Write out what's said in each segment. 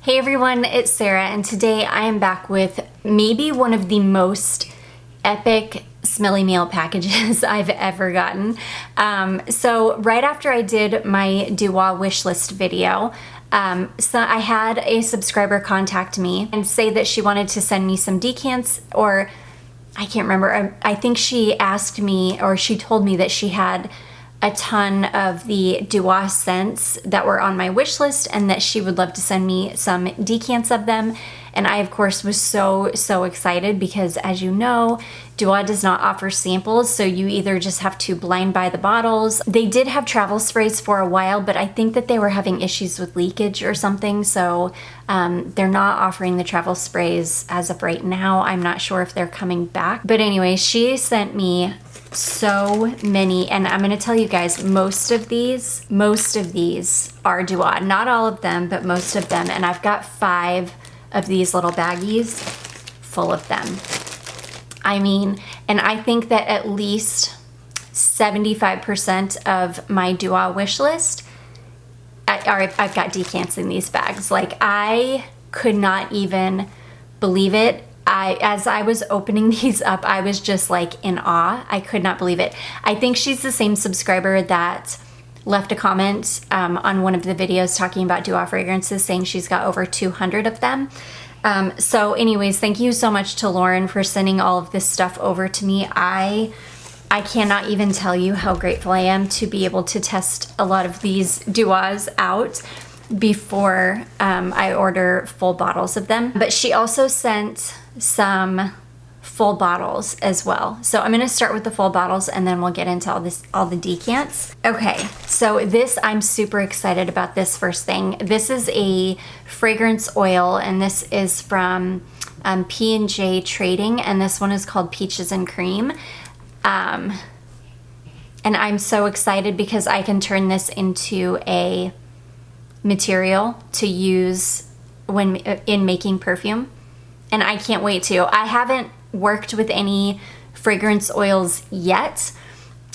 Hey everyone, it's Sarah, and today I am back with maybe one of the most epic Smelly meal packages I've ever gotten. So right after I did my Diva wishlist video, so I had a subscriber contact me and say that she wanted to send me some decants, or I can't remember. I think she asked me, or she told me that she had a ton of the Diva scents that were on my wish list and that she would love to send me some decants of them. And I, of course, was so excited because, as you know, Diva does not offer samples, so you either just have to blind buy the bottles. They did have travel sprays for a while, but I think that they were having issues with leakage or something, so they're not offering the travel sprays as of right now. I'm not sure if they're coming back. But anyway, she sent me so many, and I'm gonna tell you guys, most of these are Diva. Not all of them, but most of them, and I've got 5 of these little baggies full of them. I mean, and I think that at least 75% of my Diva wish list I've got decants in these bags. Like, I could not even believe it. As I was opening these up, I was just like in awe. I could not believe it. I think she's the same subscriber that left a comment on one of the videos talking about Diva fragrances, saying she's got over 200 of them. So anyways, thank you so much to Lauren for sending all of this stuff over to me. I cannot even tell you how grateful I am to be able to test a lot of these Divas out before I order full bottles of them. But she also sent some full bottles as well. So I'm gonna start with the full bottles and then we'll get into all the decants. Okay, so I'm super excited about this first thing. This is a fragrance oil, and this is from P&J Trading, and this one is called Peaches and Cream. And I'm so excited because I can turn this into a material to use when in making perfume, and I can't wait to. I haven't worked with any fragrance oils yet,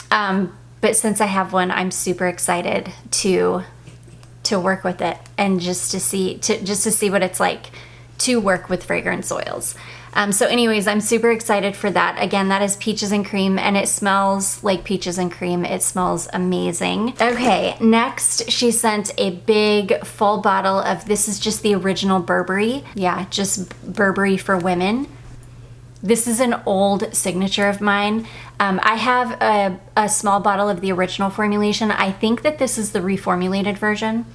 but since I have one, I'm super excited to work with it and just to see what it's like to work with fragrance oils. So anyways, I'm super excited for that. Again, that is Peaches and Cream, and it smells like peaches and cream. It smells amazing. Okay, next she sent a big full bottle of, this is just the original Burberry. Yeah, just Burberry for women. This is an old signature of mine. I have a small bottle of the original formulation. I think that this is the reformulated version.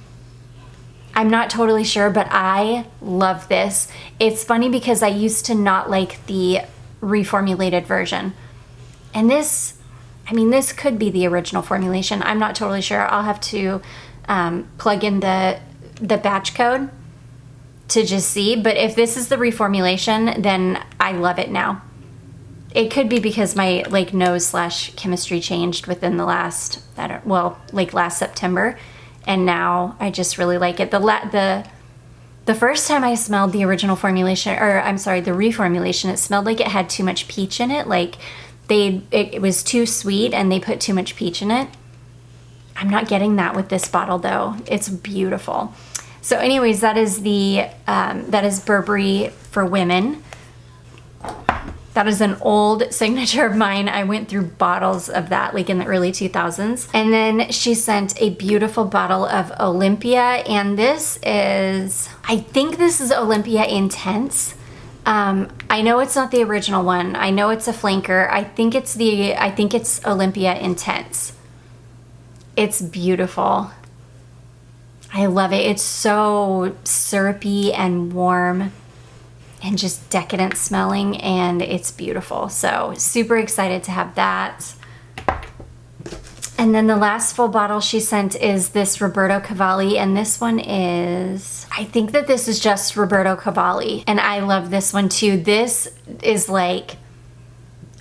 I'm not totally sure, but I love this. It's funny because I used to not like the reformulated version. And this could be the original formulation. I'm not totally sure. I'll have to plug in the batch code to just see. But if this is the reformulation, then I love it now. It could be because my nose/chemistry changed within the last, last September. And now I just really like it. The first time I smelled the original formulation, or I'm sorry, the reformulation, it smelled like it had too much peach in it. Like it was too sweet and they put too much peach in it. I'm not getting that with this bottle though. It's beautiful. So anyways, that is Burberry for women. That is an old signature of mine. I went through bottles of that like in the early 2000s. And then she sent a beautiful bottle of Olympia, and this is, I think this is Olympia Intense. I know it's not the original one. I know it's a flanker. I think it's Olympia Intense. It's beautiful. I love it. It's so syrupy and warm and just decadent smelling, and it's beautiful. So super excited to have that. And then the last full bottle she sent is this Roberto Cavalli, and this one is, I think that this is just Roberto Cavalli, and I love this one too. This is like,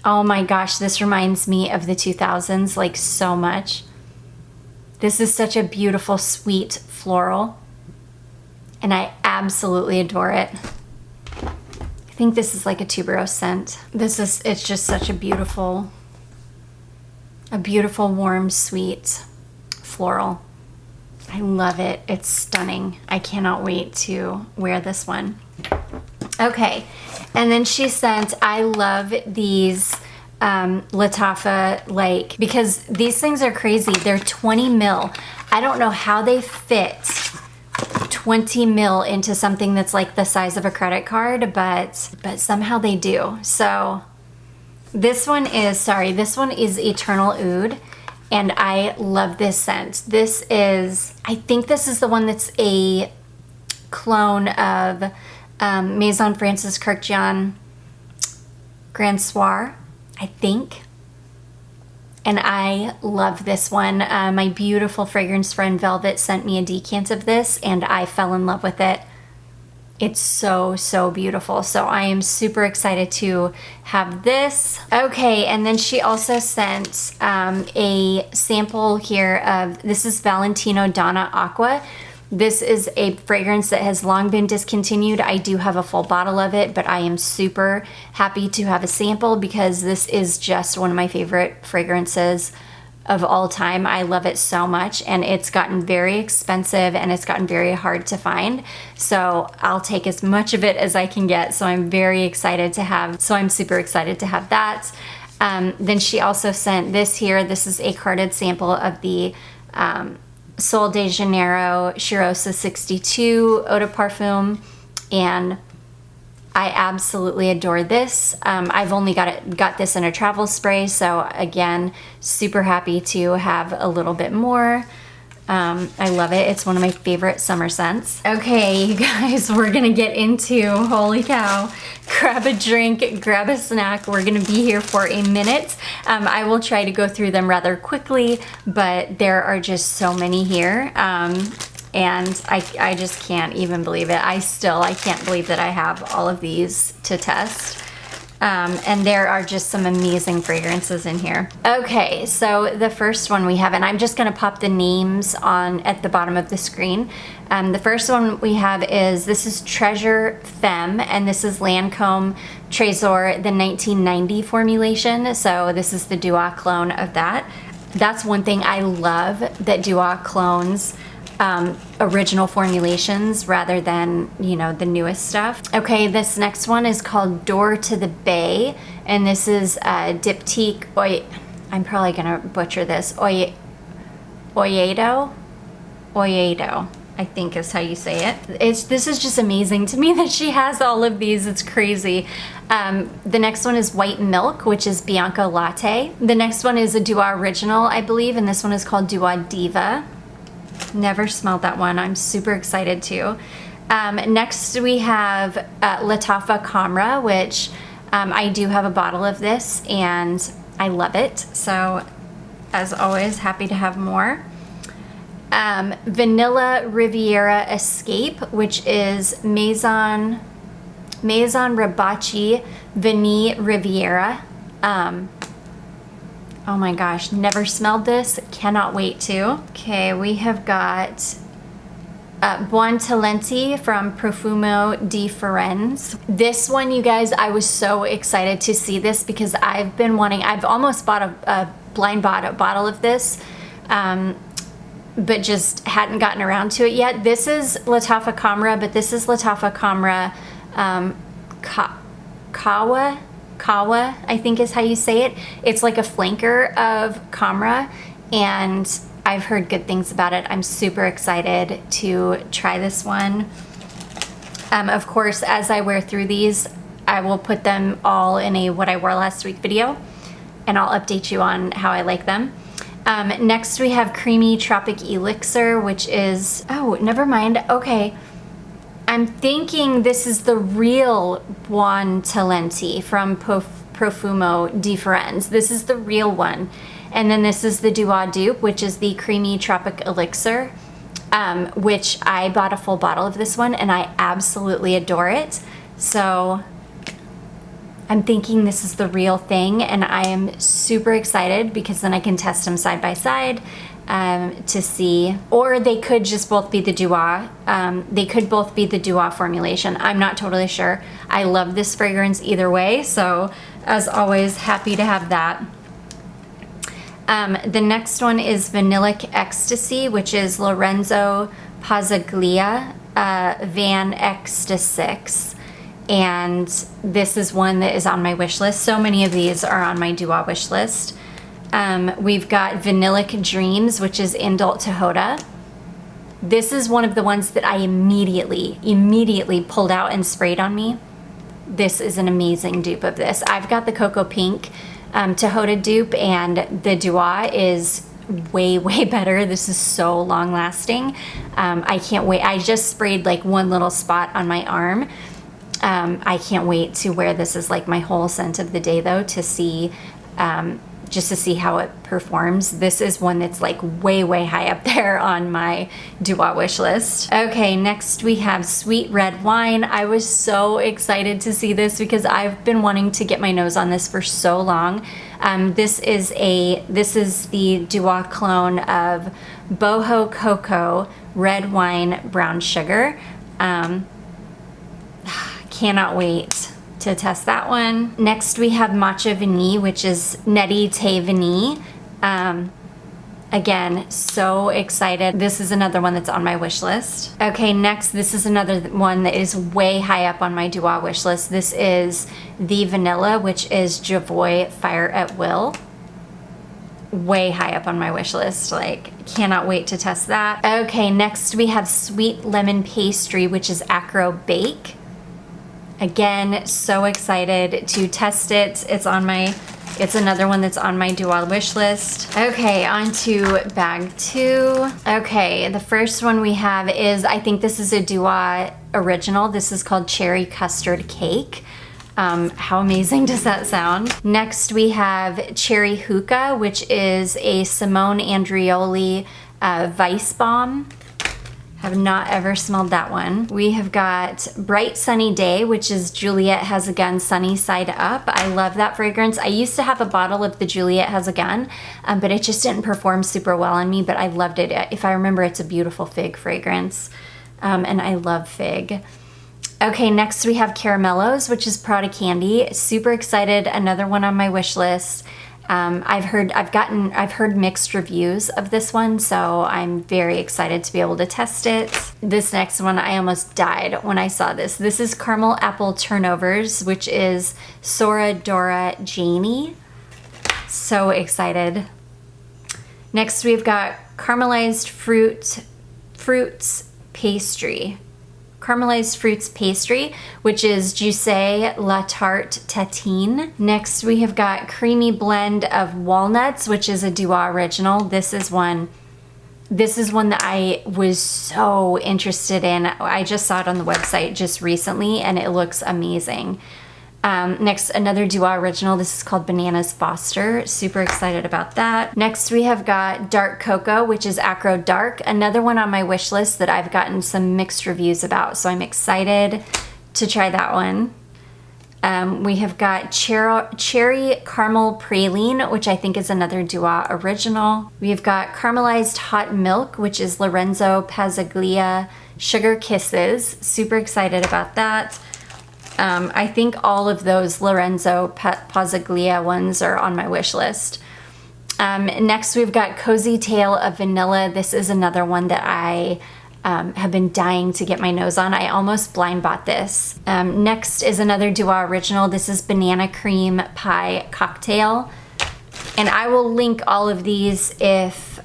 oh my gosh, this reminds me of the 2000s like so much. This is such a beautiful, sweet floral, and I absolutely adore it. I think this is like a tuberose scent. It's just such a beautiful, warm, sweet floral. I I love it. It's stunning. I cannot wait to wear this one. Okay, and then she sent, I love these Lattafa, like, because these things are crazy. They're 20 mil. I don't know how they fit 20 mil into something that's like the size of a credit card, but somehow they do. So this one is Eternal Oud, and I love this scent. This is, I think this is the one that's a clone of Maison Francis Kurkdjian Grand Soir, I think. And I love this one. My beautiful fragrance friend Velvet sent me a decant of this, and I fell in love with it. It's so, so beautiful. So I am super excited to have this. Okay, and then she also sent a sample here of, this is Valentino Donna Aqua. This is a fragrance that has long been discontinued. I do have a full bottle of it, but I am super happy to have a sample because this is just one of my favorite fragrances of all time. I love it so much, and it's gotten very expensive and it's gotten very hard to find. So I'll take as much of it as I can get. So I'm very excited to have, I'm super excited to have that. Then she also sent this here. This is a carded sample of the Sol de Janeiro Cheirosa 62 Eau de Parfum, and I absolutely adore this. I've only got this in a travel spray, so again, super happy to have a little bit more. I love it. It's one of my favorite summer scents. Okay, you guys, we're gonna get into, holy cow, grab a drink, grab a snack. We're gonna be here for a minute. I will try to go through them rather quickly, but there are just so many here. And I just can't even believe it. I can't believe that I have all of these to test. And there are just some amazing fragrances in here. Okay, so the first one we have, and I'm just gonna pop the names on at the bottom of the screen. The first one we have is, this is Tresor Femme, and this is Lancome Tresor, the 1990 formulation. So this is the Duo clone of that. That's one thing I love, that Duo clones original formulations rather than, you know, the newest stuff. Okay, this next one is called Door to the Bay, and this is Diptique, I'm probably gonna butcher this, Oyedo, I think is how you say it. This is just amazing to me that she has all of these. It's crazy. The next one is White Milk, which is Bianco Latte. The next one is a Duo Original, I believe, and this one is called Duo Diva. Never smelled that one. I'm super excited to. Next we have Lattafa Camera, which I do have a bottle of this and I love it. So as always, happy to have more. Vanilla Riviera Escape, which is Maison Rabachi Vanille Riviera. Oh my gosh, never smelled this, cannot wait to. Okay, we have got Buon Talenti from Profumo di Firenze. This one, you guys, I was so excited to see this because I've almost bought a blind bottle of this, but just hadn't gotten around to it yet. This is Lattafa Camera, but this is Lattafa Camera Kawa, I think is how you say it. It's like a flanker of Camera, and I've heard good things about it. I'm super excited to try this one. Of course, as I wear through these, I will put them all in a what I wore last week video, and I'll update you on how I like them. Next we have Creamy Tropic Elixir, which is, oh, never mind. Okay. I'm thinking this is the real Buon Talenti from Profumo di Firenze. This is the real one. And then this is the Duo dupe, which is the Creamy Tropic Elixir, which I bought a full bottle of this one and I absolutely adore it. So I'm thinking this is the real thing, and I am super excited because then I can test them side by side. To see, or they could just both be the Duo. They could both be the Duo formulation. I'm not totally sure. I love this fragrance either way, so as always, happy to have that. The next one is Vanillic Extacy, which is Lorenzo Pazzaglia Van Extastyx. And this is one that is on my wish list. So many of these are on my Dua wish list. We've got Vanillic Dreams, which is Indult Tihota. This is one of the ones that I immediately pulled out and sprayed on me. This is an amazing dupe of this. I've got the Cocoa Pink Tihota dupe, and the Dua is way better. This is so long lasting. I can't wait. I just sprayed like one little spot on my arm. I can't wait to wear this as like my whole scent of the day though, to see just to see how it performs. This is one that's like way high up there on my Dua wish list. Okay, next we have Sweet Red Wine. I was so excited to see this because I've been wanting to get my nose on this for so long. This is the Dua clone of Bohococo Red Wine Brown Sugar. Cannot wait to test that one. Next we have Matcha Vanille, which is Nette Vanille. Again, so excited. This is another one that's on my wish list. Okay, next, this is another one that is way high up on my Dua wish list. This is the Vanilla, which is Javoy Fire at Will. Way high up on my wish list. Like, cannot wait to test that. Okay, next we have Sweet Lemon Pastry, which is Acro Bake. Again, so excited to test it. It's another one that's on my Dua wish list. Okay, on to bag 2. Okay, the first one we have is, I think this is a Dua original. This is called Cherry Custard Cake. How amazing does that sound? Next we have Cherry Hookah, which is a Simone Andreoli Vice Bomb. Have not ever smelled that one. We have got Bright Sunny Day, which is Juliet Has a Gun Sunny Side Up. I love that fragrance. I used to have a bottle of the Juliet Has a Gun, but it just didn't perform super well on me, but I loved it. If I remember, it's a beautiful fig fragrance, and I love fig. Okay, next we have Caramellos, which is Prada Candy. Super excited, another one on my wish list. I've heard mixed reviews of this one, so I'm very excited to be able to test it. This next one, I almost died when I saw this. This is Caramel Apple Turnovers, which is Sora Dora Janie. So excited. Next, we've got Caramelized Fruits Pastry. Caramelized Fruits Pastry, which is Juicy La Tarte Tatine. Next, we have got Creamy Blend of Walnuts, which is a Dua original. This is one that I was so interested in. I just saw it on the website just recently, and it looks amazing. Next, another Dua original. This is called Bananas Foster. Super excited about that. Next, we have got Dark Cocoa, which is Acro Dark. Another one on my wish list that I've gotten some mixed reviews about, so I'm excited to try that one. We have got Cherry Caramel Praline, which I think is another Dua original. We have got Caramelized Hot Milk, which is Lorenzo Pazzaglia Sugar Kisses. Super excited about that. I think all of those Lorenzo Pazzaglia ones are on my wish list. Next, we've got Cozy Tale of Vanilla. This is another one that I have been dying to get my nose on. I almost blind bought this. Next is another Dua original. This is Banana Cream Pie Cocktail. And I will link all of these if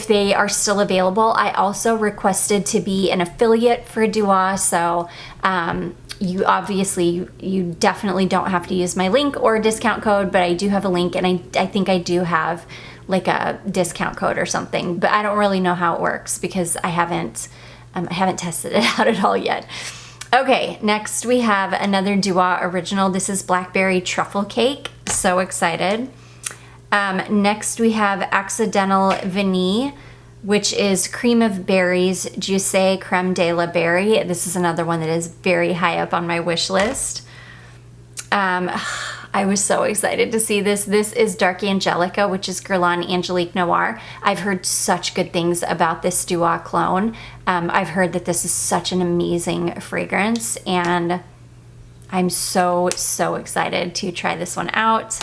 they are still available. I also requested to be an affiliate for Dua, so you definitely don't have to use my link or discount code, but I do have a link, and I think I do have like a discount code or something, but I don't really know how it works because I haven't tested it out at all yet. Okay, next we have another Dua original. This is Blackberry Truffle Cake. So excited. Next we have Accidental Vanille, which is Cream of Berries, Juicy Creme de la Berry. This is another one that is very high up on my wish list. I was so excited to see this. This is Dark Angelica, which is Guerlain Angelique Noir. I've heard such good things about this Dua clone. I've heard that this is such an amazing fragrance, and I'm so excited to try this one out.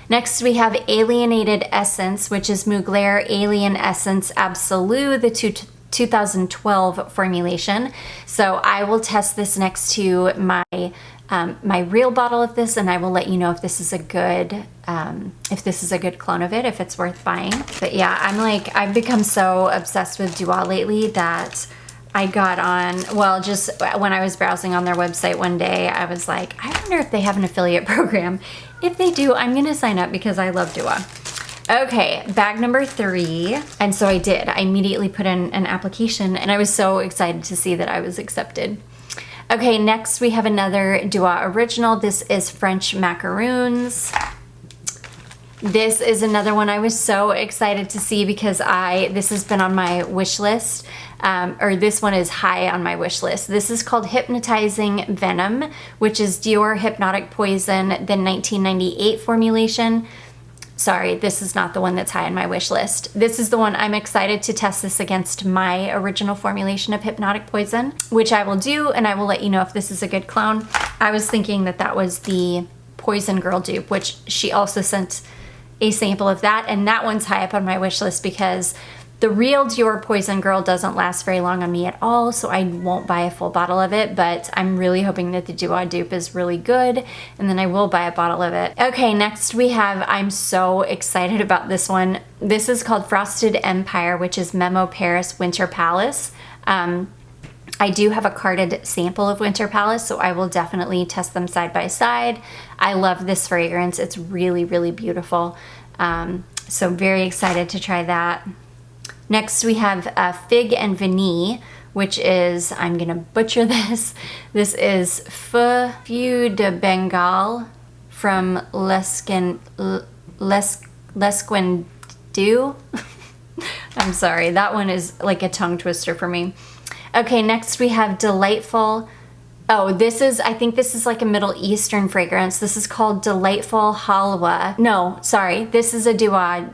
Next we have Alienated Essence, which is Mugler Alien Essence Absolu, the 2012 formulation. So I will test this next to my my real bottle of this, and I will let you know if this is a good clone of it, if it's worth buying. But yeah, I've become so obsessed with Dua lately that I got on, well, just when I was browsing on their website one day, I was like, I wonder if they have an affiliate program. If they do, I'm gonna sign up because I love Dua. Okay, bag number 3. And so I did. I immediately put in an application and I was so excited to see that I was accepted. Okay, next we have another Dua original. This is French Macaroons. This is another one I was so excited to see because this has been on my wish list, or this one is high on my wish list. This is called Hypnotizing Venom, which is Dior Hypnotic Poison, the 1998 formulation. Sorry, this is not the one that's high on my wish list. This is the one I'm excited to test this against my original formulation of Hypnotic Poison, which I will do, and I will let you know if this is a good clone. I was thinking that that was the Poison Girl dupe, which she also sent a sample of that, and that one's high up on my wish list because the real Dior Poison Girl doesn't last very long on me at all, so I won't buy a full bottle of it, but I'm really hoping that the Dua dupe is really good, and then I will buy a bottle of it. Okay, next we have, I'm so excited about this one. This is called Frosted Empire, which is Memo Paris Winter Palace. I do have a carded sample of Winter Palace, so I will definitely test them side by side. I love this fragrance. It's really, really beautiful. So very excited to try that. Next we have Fig and Vanille, which is, I'm gonna butcher this. This is Feu de Bengal from Lesquendu. I'm sorry, that one is like a tongue twister for me. Okay, next we have Delightful. Oh, this is, I think this is like a Middle Eastern fragrance. This is called Delightful Halwa. No, sorry, this is a Dua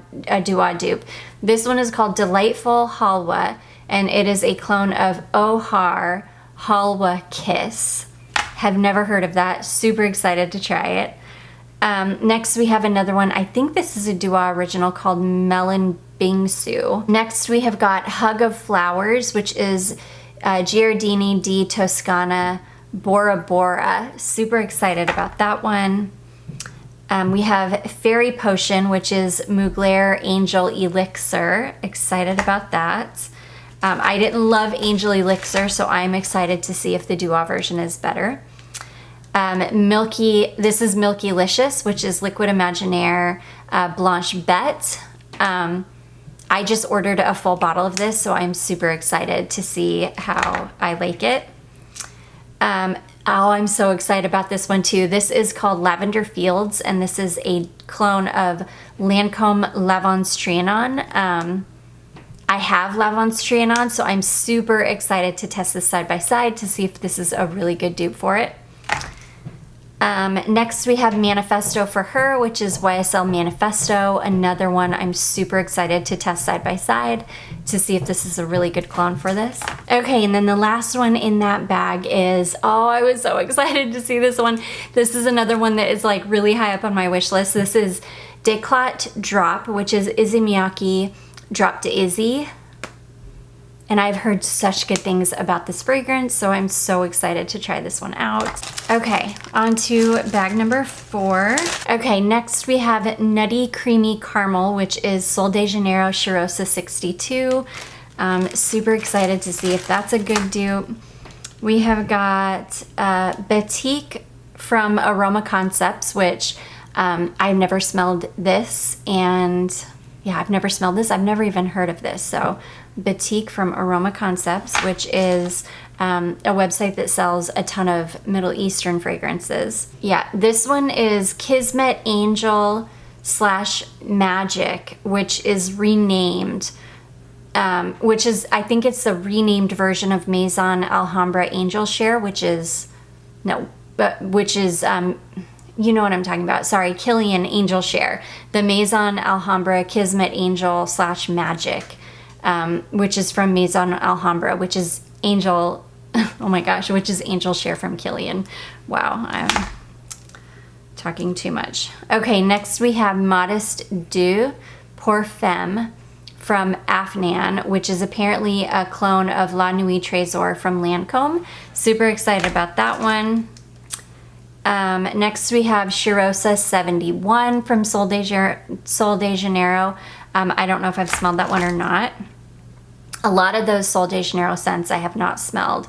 dupe. This one is called Delightful Halwa, and it is a clone of Ohar Halwa Kiss. Have never heard of that. Super excited to try it. Next we have another one. I think this is a Dua original called Melon Bingsu. Next we have got Hug of Flowers, which is Girardini di Toscana Bora Bora. Super excited about that one. We have Fairy Potion, which is Mugler Angel Elixir. Excited about that. I didn't love Angel Elixir, so I'm excited to see if the Dua version is better. This is Milky-licious, which is Liquid Imaginaire Blanche Bette. I just ordered a full bottle of this, so I'm super excited to see how I like it. Oh, I'm so excited about this one too. This is called Lavender Fields, and this is a clone of Lancome L'Avance Trianon. I have L'Avance Trianon, so I'm super excited to test this side by side to see if this is a really good dupe for it. Next we have Manifesto for Her, which is YSL Manifesto, another one I'm super excited to test side by side to see if this is a really good clone for this. Okay, and then the last one in that bag is, oh, I was so excited to see this one. This is another one that is like really high up on my wish list. This is Declat Drop, which is Issey Miyake Drop to Izzy. And I've heard such good things about this fragrance, so I'm so excited to try this one out. Okay, on to bag number 4. Okay, next we have Nutty Creamy Caramel, which is Sol de Janeiro Cheirosa 62. Super excited to see if that's a good dupe. We have got Batik from Aroma Concepts, which I've never smelled this, and yeah, I've never smelled this. I've never even heard of this, so Batik from Aroma Concepts, which is a website that sells a ton of Middle Eastern fragrances. Yeah, this one is Kismet Angel / Magic, which is renamed, which is, I think it's the renamed version of Maison Alhambra Angel Share, which is, no, but which is, you know what I'm talking about. Sorry, Kilian Angel Share. The Maison Alhambra Kismet Angel / Magic. Which is from Maison Alhambra, which is Angel, oh my gosh, which is Angel Share from Kilian. Wow, I'm talking too much. Okay, next we have Modest Deux pour Femme from Afnan, which is apparently a clone of La Nuit Tresor from Lancome. Super excited about that one. Next we have Cheirosa 71 from Sol de Janeiro. I don't know if I've smelled that one or not. A lot of those Sol de Janeiro scents I have not smelled.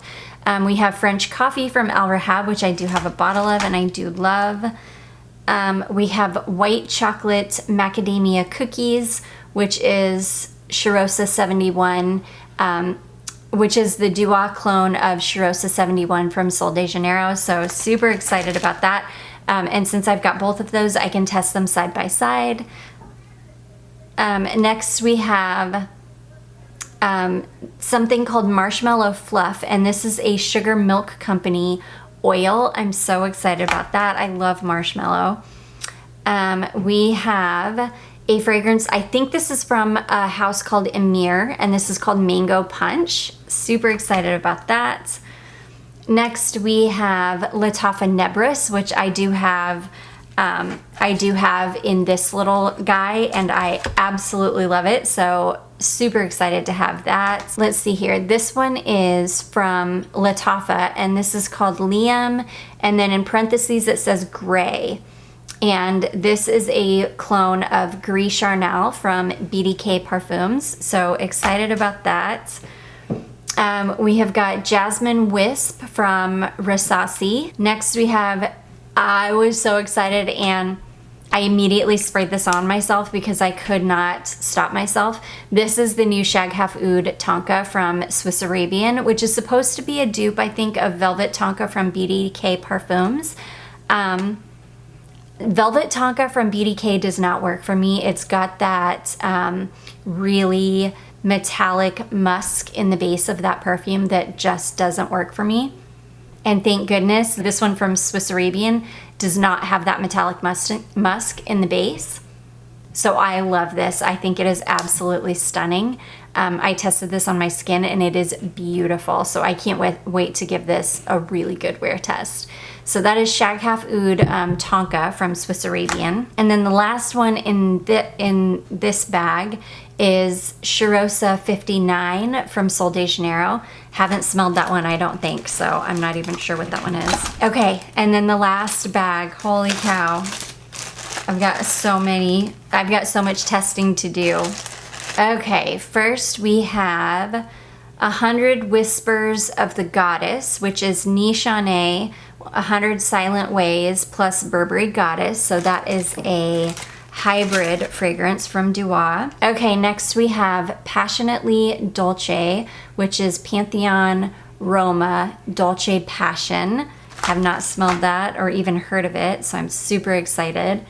We have French Coffee from Al Rahab, which I do have a bottle of and I do love. We have White Chocolate Macadamia Cookies, which is Cheirosa 71, which is the Duo clone of Cheirosa 71 from Sol de Janeiro. So super excited about that. And since I've got both of those, I can test them side by side. Next we have something called Marshmallow Fluff, and this is a Sugar Milk Company oil. I'm so excited about that. I love marshmallow. We have a fragrance, I think this is from a house called Emir, and this is called Mango Punch. Super excited about that. Next we have Lattafa Nebris, which I do have in this little guy, and I absolutely love it. So super excited to have that. Let's see here. This one is from Lattafa, and this is called Liam, and then in parentheses it says Gray. And this is a clone of Gris Charnel from BDK Parfums. So excited about that. We have got Jasmine Wisp from Rasasi. Next we have, I was so excited and I immediately sprayed this on myself because I could not stop myself. This is the new Shag Half Oud Tonka from Swiss Arabian, which is supposed to be a dupe, I think, of Velvet Tonka from BDK Parfums. Velvet Tonka from BDK does not work for me. It's got that really metallic musk in the base of that perfume that just doesn't work for me. And thank goodness this one from Swiss Arabian does not have that metallic musk in the base. So I love this. I think it is absolutely stunning. I tested this on my skin and it is beautiful. So I can't wait to give this a really good wear test. So that is Shag Half Oud Tonka from Swiss Arabian. And then the last one in this bag is Cheirosa 59 from Sol de Janeiro. Haven't smelled that one, I don't think, so I'm not even sure what that one is. Okay, and then the last bag, holy cow. I've got so much testing to do. Okay, first we have 100 Whispers of the Goddess, which is Nishane 100 Silent Ways plus Burberry Goddess. So that is a hybrid fragrance from Duo. Okay, next we have Passionately Dolce, which is Pantheon Roma Dolce Passion. Have not smelled that or even heard of it, so I'm super excited.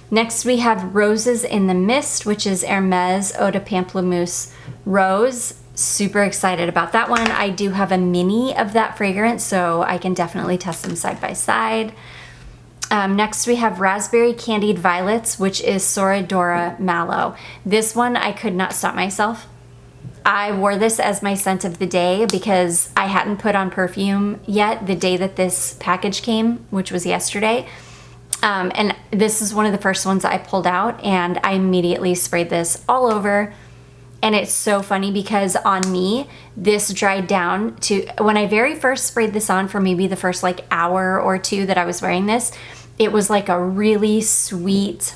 Next we have Roses in the Mist, which is Hermès Eau de Pamplemousse Rose. Super excited about that one. I do have a mini of that fragrance, so I can definitely test them side by side. Next we have Raspberry Candied Violets, which is Soradora Mallow. This one I could not stop myself. I wore this as my scent of the day because I hadn't put on perfume yet the day that this package came, which was yesterday. And this is one of the first ones I pulled out, and I immediately sprayed this all over. And it's so funny because on me, this dried down to, when I very first sprayed this on for maybe the first like hour or two that I was wearing this, it was like a really sweet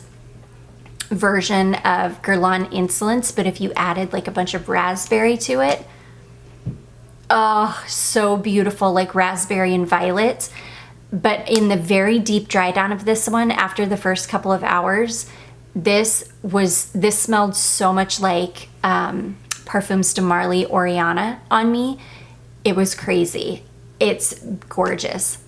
version of Guerlain Insolence, but if you added like a bunch of raspberry to it, oh, so beautiful, like raspberry and violet. But in the very deep dry down of this one, after the first couple of hours, this smelled so much like Parfums de Marly Oriana on me. It was crazy. It's gorgeous.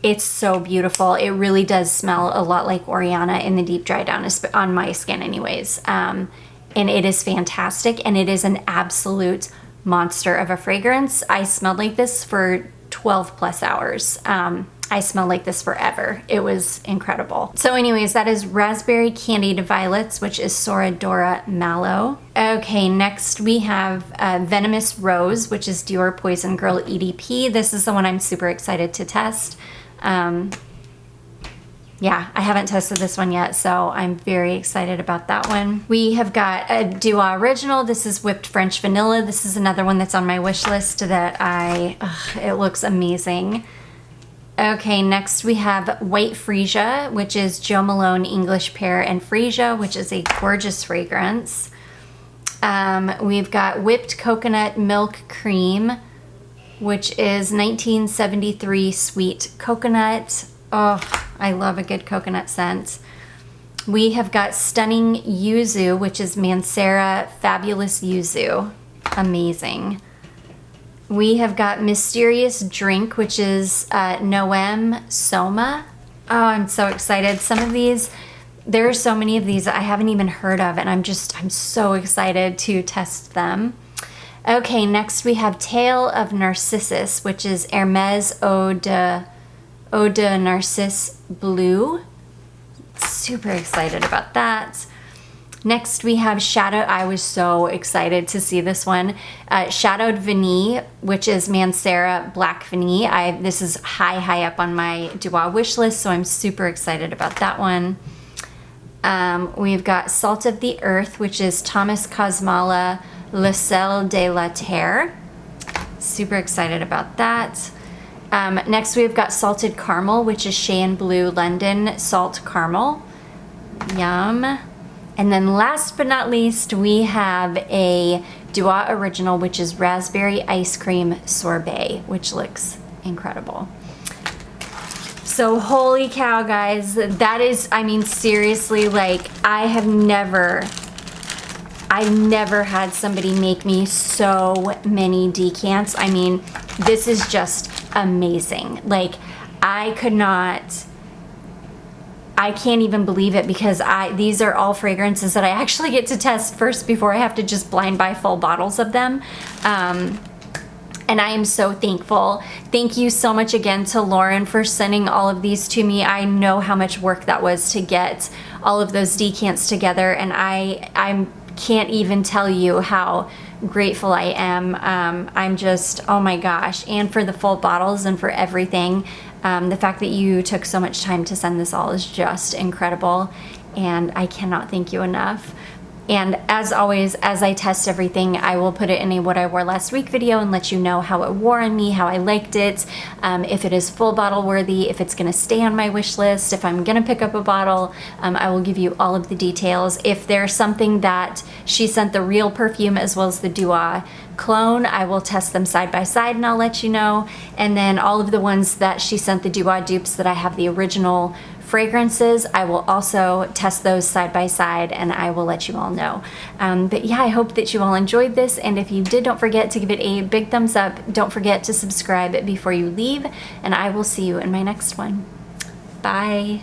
It's so beautiful. It really does smell a lot like Oriana in the deep dry down, on my skin anyways. And it is fantastic, and it is an absolute monster of a fragrance. I smelled like this for 12 plus hours. I smelled like this forever. It was incredible. So anyways, that is Raspberry Candied Violets, which is Soradora Mallow. Okay, next we have Venomous Rose, which is Dior Poison Girl EDP. This is the one I'm super excited to test. yeah, I haven't tested this one yet, so I'm very excited about that one. We have got a Dua Original. This is Whipped French Vanilla. This is another one that's on my wish list that it looks amazing. Okay, next we have White Freesia, which is Jo Malone English Pear and Freesia, which is a gorgeous fragrance. We've got Whipped Coconut Milk Cream, which is 1973 Sweet Coconut. Oh, I love a good coconut scent. We have got Stunning Yuzu, which is Mancera Fabulous Yuzu. Amazing. We have got Mysterious Drink, which is Noem Soma. Oh, I'm so excited. Some of these, there are so many of these I haven't even heard of, and I'm so excited to test them. Okay, next we have Tale of Narcissus, which is Hermes Eau de Narcisse Blue. Super excited about that. Next we have I was so excited to see this one. Shadowed Vanille, which is Mancera Black Vanille. This is high up on my Dua wish list, so I'm super excited about that one. We've got Salt of the Earth, which is Thomas Cosmala Le Sel de la Terre. Super excited about that. Next we've got Salted Caramel, which is Cheyenne Blue London Salt Caramel. Yum. And then last but not least, we have a Dua Original, which is Raspberry Ice Cream Sorbet, which looks incredible. So holy cow, guys, that is, I mean, seriously, like, I've never had somebody make me so many decants. I mean, this is just amazing. Like, I can't even believe it, because these are all fragrances that I actually get to test first before I have to just blind buy full bottles of them. And I am so thankful. Thank you so much again to Lauren for sending all of these to me. I know how much work that was to get all of those decants together, and I can't even tell you how grateful I am. I'm just, oh my gosh. And for the full bottles and for everything. The fact that you took so much time to send this all is just incredible, and I cannot thank you enough. And as always, as I test everything, I will put it in a what I wore last week video and let you know how it wore on me, how I liked it, if it is full bottle worthy, if it's gonna stay on my wish list, if I'm gonna pick up a bottle. I will give you all of the details. If there's something that she sent the real perfume as well as the Dua clone, I will test them side by side and I'll let you know. And then all of the ones that she sent the Dua dupes that I have the original fragrances, I will also test those side by side and I will let you all know. But yeah, I hope that you all enjoyed this, and if you did, don't forget to give it a big thumbs up. Don't forget to subscribe before you leave, and I will see you in my next one. Bye.